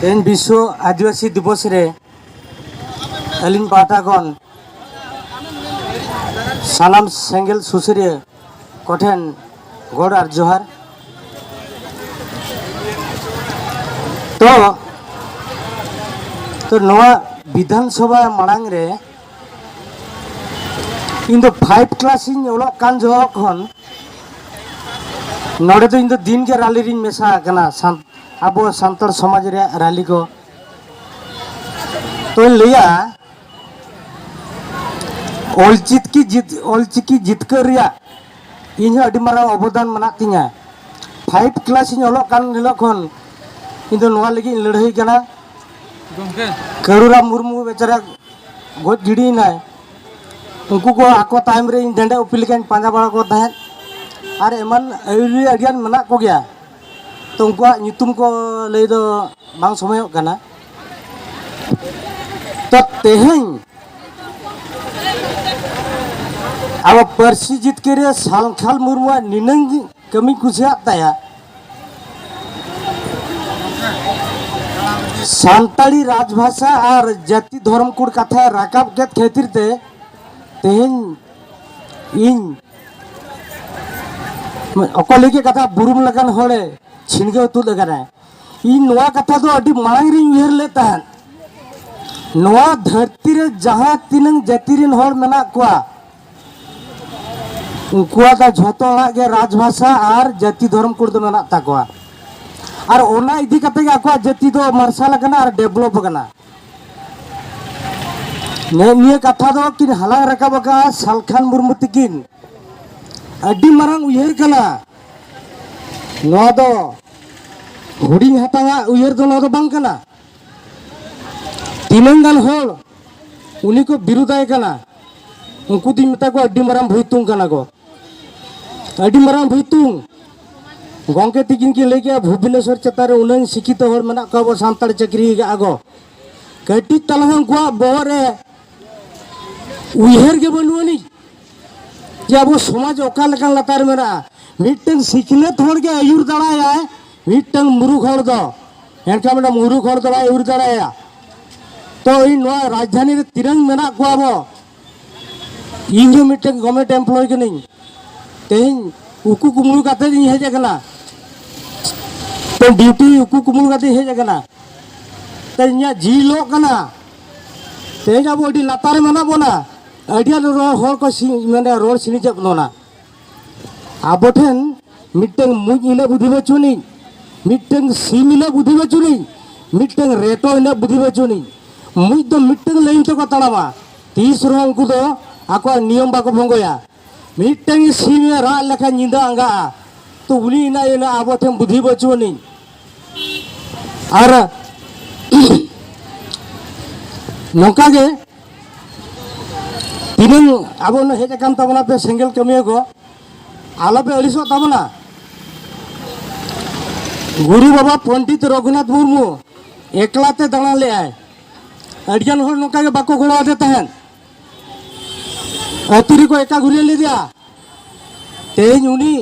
इन विश्व आदिवासी दिवस रे अलिन पाटा खन सानाम सेंगेल सुसरिया कठेन गड़ और जोहार। तो नवा विधानसभा मांग रे इन 5 क्लास ओलग कान जो खन नोड़े तो इन दिन के राली रिन मेसा कना अब सान्ताड़ समाज रे राली को तो लिया ऑलचिकी जितकर इन मारा अवदान मना तिना 5 क्लास ओलग कान खन इन लगी लड़ाई कना करुराम मुर्मू बेचारा गज गिड़ीना उनको को आको टाइम रे डेंडे उपिल के पांजा बड़ा को तहन और एमन आयुरी अडियान मना को गया तो उनको नितुम को लई दो बांग समयो कना। तो तेहें अब परसी जित के रे सालखाल मुर्मू निनंग कमी कुसिया ताया सान्ताड़ी राजभाषा और जाति धर्म कुड़ कथा राकाब के खातिर ते तेहें इन अकले के कथा बुरुम लगन होड़े छिनगे उतु लगना इन नवा कथा तो अडी मांग री उहर लेता नवा धरती रे जहां तीनंग जाति रिन होड़ मेना कुआ उनकुआ दा झोतो के राजभाषा और जाति धर्म कुड़ दो मेना ताकुआ और ओना इदी कते आको जाति दो मार्शल कना और डेवलप कना निये कथा दो किन हलांग रकाब का सालखान मुर्मू तिकिन अड्डी मारंग उयहर कना नवा दो हुडिंग हतावा उयहर दो नवा दो बांग कना तीनंगान होड़ उनी को बिरुदाय कना उनको दी मता को अड्डी मारंग भुइतुंग कना को अड्डी मारंग भुइतुंग गंके तिकिन के लेके भुवनेश्वर चतार उन्हें शिक्षित होड़ मना को अब सान्ताड़ चाकरी आगो कटी तलहंग को बोरे उयहर के बनुआनी जे अब समाज ओका लेका लतार मेरा मिटन सिखनेत होड़ के आयुर दाड़ाया मिटन मुरुख होड़ दो एनका मेरा मुरुख होड़ दो आयुर दाड़ाया तो इन नवा राजधानी रे तिरंग मेना को अब इन मिटन गवर्नमेंट एम्प्लॉय के नहीं तेहिं उकु कुमुल काते इन हेज कना तो ड्यूटी उकु कुमुल काते हेज कना तो इन्या जिलो कना तेहिं अब अडी लातार मेना बोना अडिया रोड को मैंने रोड सिनीजब नोना अब ठेन मिटन मुज इना बुद्धि बचुनी मिटन सीम इना बुद्धि बचुनी मिटन रेटो इना बुद्धि बचुनी मुज दो मिटन लाइन तो को तड़ामा 30 रो उनको दो आको नियम बाको भंगोया मिटन सीम रा लेखा निंदा आंगा तो उनी इना इना अब ठेन बुद्धि बचुनी और नौका के तीन अब हेजन तबना पे सेंगल कमिया को आलो पे अड़ीसो तबना गुरु बाबा पंडित रघुनाथ मुर्मू एकलाते दाड़ा ले आए अड़ियान होड़ नौका के बाको गोड़ा दे तहन अतुरी को एका घुरिया ले दिया तेज उनी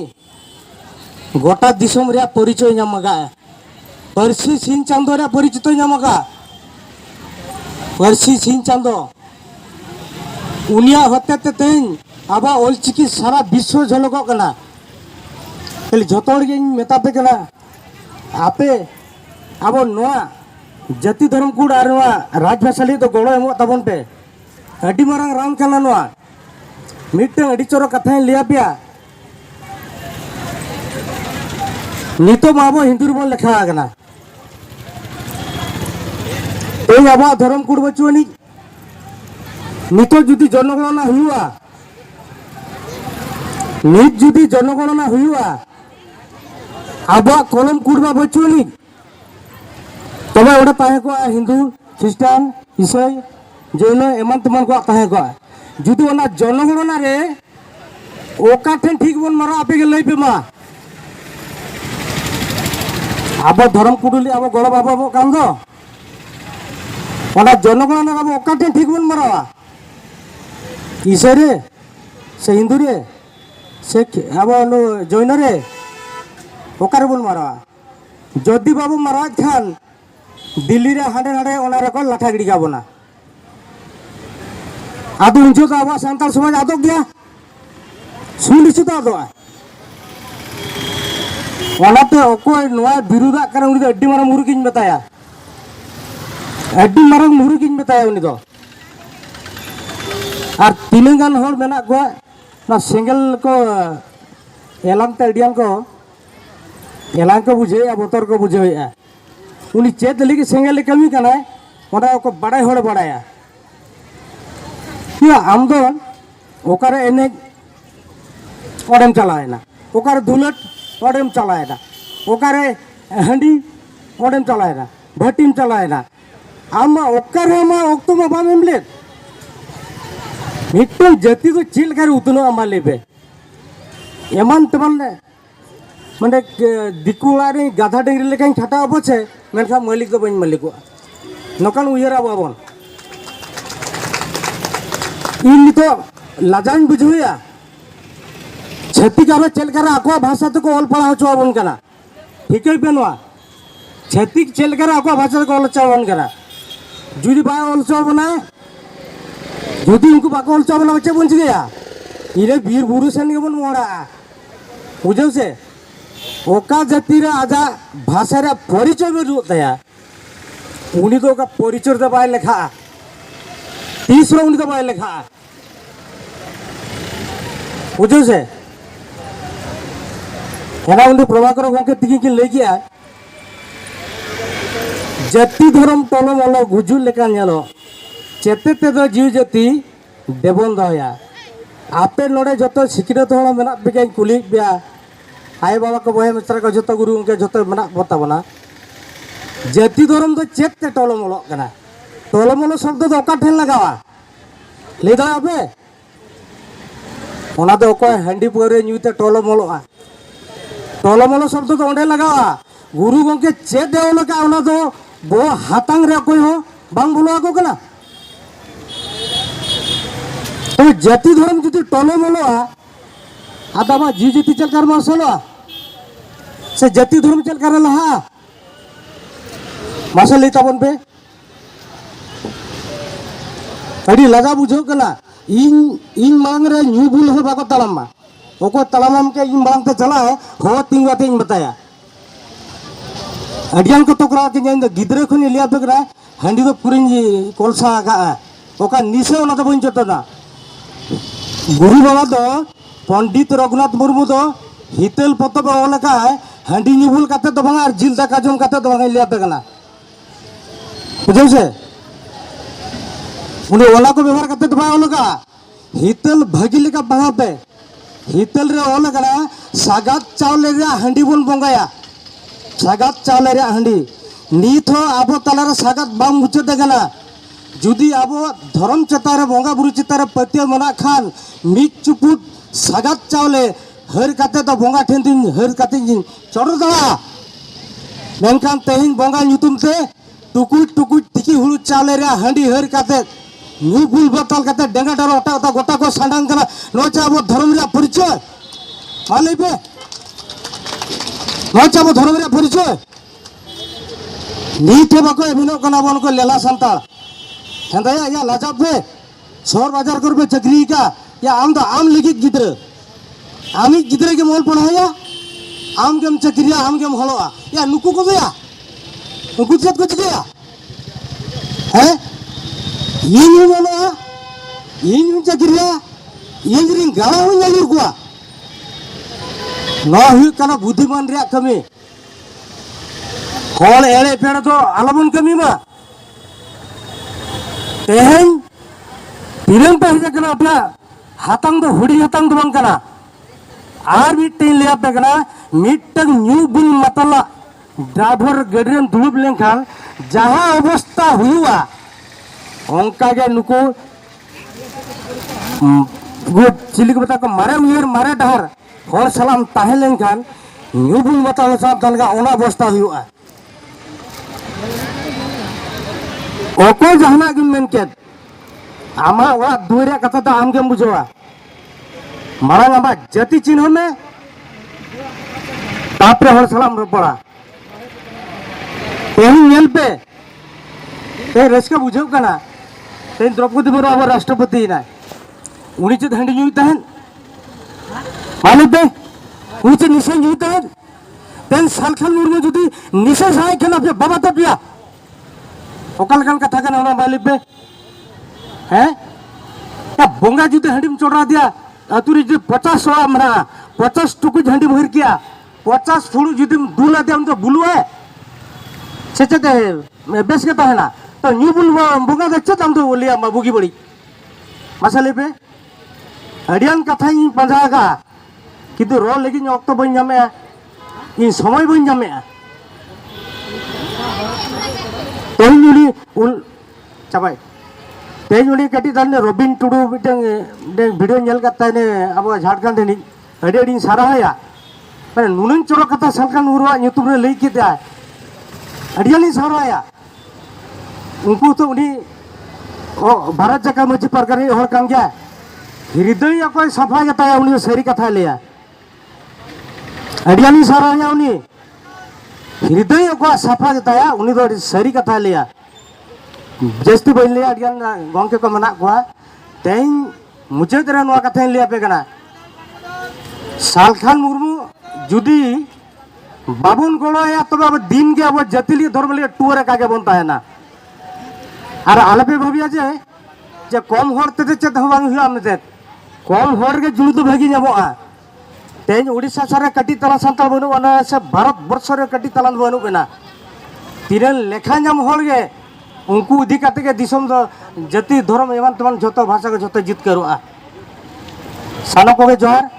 गोटा दिसम रे परिचय नामगा परसी सिंह चांदो रे परिचय नामगा परसी सिंह चांदो उनिया होते तेन अब ऑलचिकी सारा विश्व झलक कना खाली जतोड़ के मेतापे कना आपे अब नवा जाति धर्म कुड़ और राजभाषा लिए तो गड़ो एमो तबन पे अडी मारंग राम कना नवा मिटन अडी चोरो कथा लिया पिया नितो माबो हिंदू बन लेखा कना तो अब धर्म कुड़ बचुनी नितो जुदी जनगणना हुआ नित जुदी जनगणना हुआ अब कलम कुड़वा बचुनी तब ओडे ताहे को हिंदू ख्रिस्टान ईसाई जैन एमन तमन को ताहे को जुदी ओना जनगणना रे ओका ठेन ठीक बन मारा आपे के लई पे मा अब धर्म कुड़ली अब गड़ बाबा कांदो ओना जनगणना अब ओका ठेन ठीक बन मारा ईसाई रे से हिंदू रे से अब जैन रे ओकार बन मारा जदि बाबू महाराज खान दिल्ली रे हांडे हांडे ओना रे को लाठा गिड़ी गाबोना आदो उंचो तो अब सानताल समाज आदो गया सुनिश्चित आदो ओनाते ओकोय नोआ बिरुदा करे उनी दो अड्डी मारा मुरुगिन बताया अड्डी मारा मुरुगिन बताया उनी दो और तीनगान होड़ मेना को ना सिंगल को एलांग ते अडियान को एलांग को बुझे या बोतर को बुझे या उनी चेत लेके सिंगल कमी कना ओना को बड़ाई होड़ बड़ाया या आम दो ओकारे एने ओडेम चलाएना ओकारे दुलट ओडेम चलाएना ओकारे हंडी ओडेम चलाएना भट्टीम चलाएना आम ओकारे मा ओक्तो मा बाम एमले मिट्टन जाति तो चिल कर उतनो आमा लेबे एमान तमान माने दिकुला रे गाधा डेंगरी लेकान छाटा अबछे मेनखा मालिक तो बन मालिक नकान उयरा बाबन इन तो लाजान बुझुया छत्ती का चलकर आको भाषा तो को ऑल पढ़ा हो बन कना ठीक है बेनवा छत्ती चलकर आको भाषा को ऑल चावन कना जुदी बा ऑल चावना जुदी उनको बाको ऑल चावना बच्चे बन गया इरे वीर बुरु सन के बन मोड़ा बुझो से ओका जाति रे आजा भाषा रे परिचय में रुतया उनी तो का परिचय दे बाय लेखा तीसरा उनी तो बाय लेखा बुझो से एना उनी प्रभाकर गोंके तिगी की ले गया जाति धर्म टोलो मलो गुजु लेका नेलो चेते ते दो जीव जाति देबन दया आपे नोडे जतो सिकिरत होना मेना बेके कुली बिया आय बाबा को बहे मित्र को जतो गुरु उनके जतो मेना बताबना जाति धर्म तो चेत ते टोलो मलो कना टोलो मलो शब्द तो ओका ठेन लगावा ले दा आपे ओना दो को हंडी परे न्यूते टोलो मलो शब्द तो ओंडे लगावा गुरु गोंके चेत देवलो का ओना दो बो हातांग रे कोई हो बांग बोलो आको कना तो जाति धर्म जुदी टोलो मलो आदामा जी जाति चलकर मसलो से जाति धर्म चलकर लहा मसल ताबन पे अड़ी लगा बुझो कना इन मांग रे न्यू बुल हो बाको तलामा ओको तलामाम के इन मांग ते चला है हो तिंगा ते इन बताया अडियान को टोकरा के जाइन गिदरे खनि लिया बेकरा हंडी तो पुरिन कोलसा का ओका निसे ओना तो बइन जतना गुरु बाबा तो पंडित रघुनाथ मुर्मू तो हितेल पतब ओलका हंडी न्यूबुल काते तो भांगा और जिल दाका जम काते तो भांगा लिया बेकना बुझो से उन्हें ओला को व्यवहार करते तो भाई ओलका हितेल भागी लेका भांगा पे हितेल रे ओलका सागात चावले रे हंडी बोल बंगाया सागात चावले रे हंडी नीत हो आबो तला रे सागात बाम मुचे देगना जुदी आबो धर्म चतारे बंगा बुरु चतारे पत्य मना खान मिट चुपुट सागात चावले हर काते तो बंगा ठेन दिन हर काते दिन चढ़ो दला मेनखान तेहिन बंगा ᱧᱩᱛᱩᱢ ते टुकुट टुकुट तिकी हुलु चावले रे हंडी हर काते न्यू बुल बतल काते डेंगा डर ओटा ओटा गोटा को सांडांग कना नोचा आबो धर्म रे परिचय माले पे नोचा आबो धर्म रे परिचय नीते बाको एमिनो कना बन को लेला संताल हेंदाया या लाजा पे शहर बाजार करबे चक्री का या आम दा आम लगी गिद्र आमी गिद्र के मोल पढ़ाया आम केम चक्रिया आम केम हलोआ या नुकु को गया नुकु चेत को गया है इन मोलोआ इन चक्रिया इन रिन गाला हो जागिर कुआ न हुई कना बुद्धिमान रे कमी होल एड़े पेड़ तो आलबन कमी मा तेहन तिरंग पे हजे कना अपना हाथांग दो हुडी हाथांग दो बंग कना आर मिट्टी ले आप कना मिट्टंग न्यू बुल मतला ड्राइवर गड्रेन दुलुब लेंखान जहां अवस्था हुआ ओंका के नुको गुड चिली को बता को मारे उयर मारे डहर होर सलाम ताहे लेंखान न्यू बुल मतला साथ तलगा ओना अवस्था हुआ ओको जहाना गिन मेनकेत आमा ओरा दुइरा कथा तो आम केम बुझवा मारांग आमा जाति चिन्ह में तापरे होर सलाम रपड़ा तेहन नेल पे ते रस्का बुझाव कना ते द्रौपदी मुर्मू अब राष्ट्रपति ना उनी चेद हंडी ᱧᱩᱭ तहन मालूम पे उनी चेद निशा ᱧᱩᱭ तहन तेन सालखान मुर्मू जुदी निशा साय खान अपने बाबा तपिया ओकालकान कथा कना ओना मालूम पे हैं या बोंगा जुदी हंडीम चोड़ा दिया अतुरी जो 50 सोड़ा मना 50 टुकुज हंडी भर किया 50 फुड़ू जुदी दूला दिया उनको बुलू है चेचते बेस के तहना तो न्यू बुल बोंगा दच्चे तम तो बोलिया बुगी बड़ी मसाले पे अडियान कथा इन पंजागा किंतु रो लेकिन ऑक्टो बन जामे इन समय बन जामे तेन जुली उल चाबाई तेन जुली कटी दाने रॉबिन टुडू मिटंग वीडियो नेल करता है अब झारखंड नि अडी अडी सारा है माने नुनन चोरो कथा सालखान मुर्मू ᱧᱩᱛᱩᱢ रे लई किदा अडियान सारा है उनको तो उनी भारत जाका मजी परगार हर कान गया हृदय अकोय सफा गताया उनी सरी कथा लिया अडियानी सारा है उनी हृदय अको सफा गताया उनी तो सरी कथा लिया जस्ती बन लिया अडियान गंके को मना को तेन मुझे तेरा नुआ कथा लिया पे कना सालखान मुर्मू जुदी बाबुन गड़ो या तो अब दिन के अब जतिली धर्म लिए टूर कागे बनता है ना और आलपे भाविया जे कम होते चेत हम कम होर के जुड़ तो भागी नामोगा तेज उड़ीसा सारे कटी तला सानताल बनूना से भारत वर्ष रे कटी तला बनूना तीन लेखा नाम होर के उनको इदी काते के दिसम दो जाति धर्म एवं तमान जतो भाषा के जतो जित करूआ सानो को जोहार।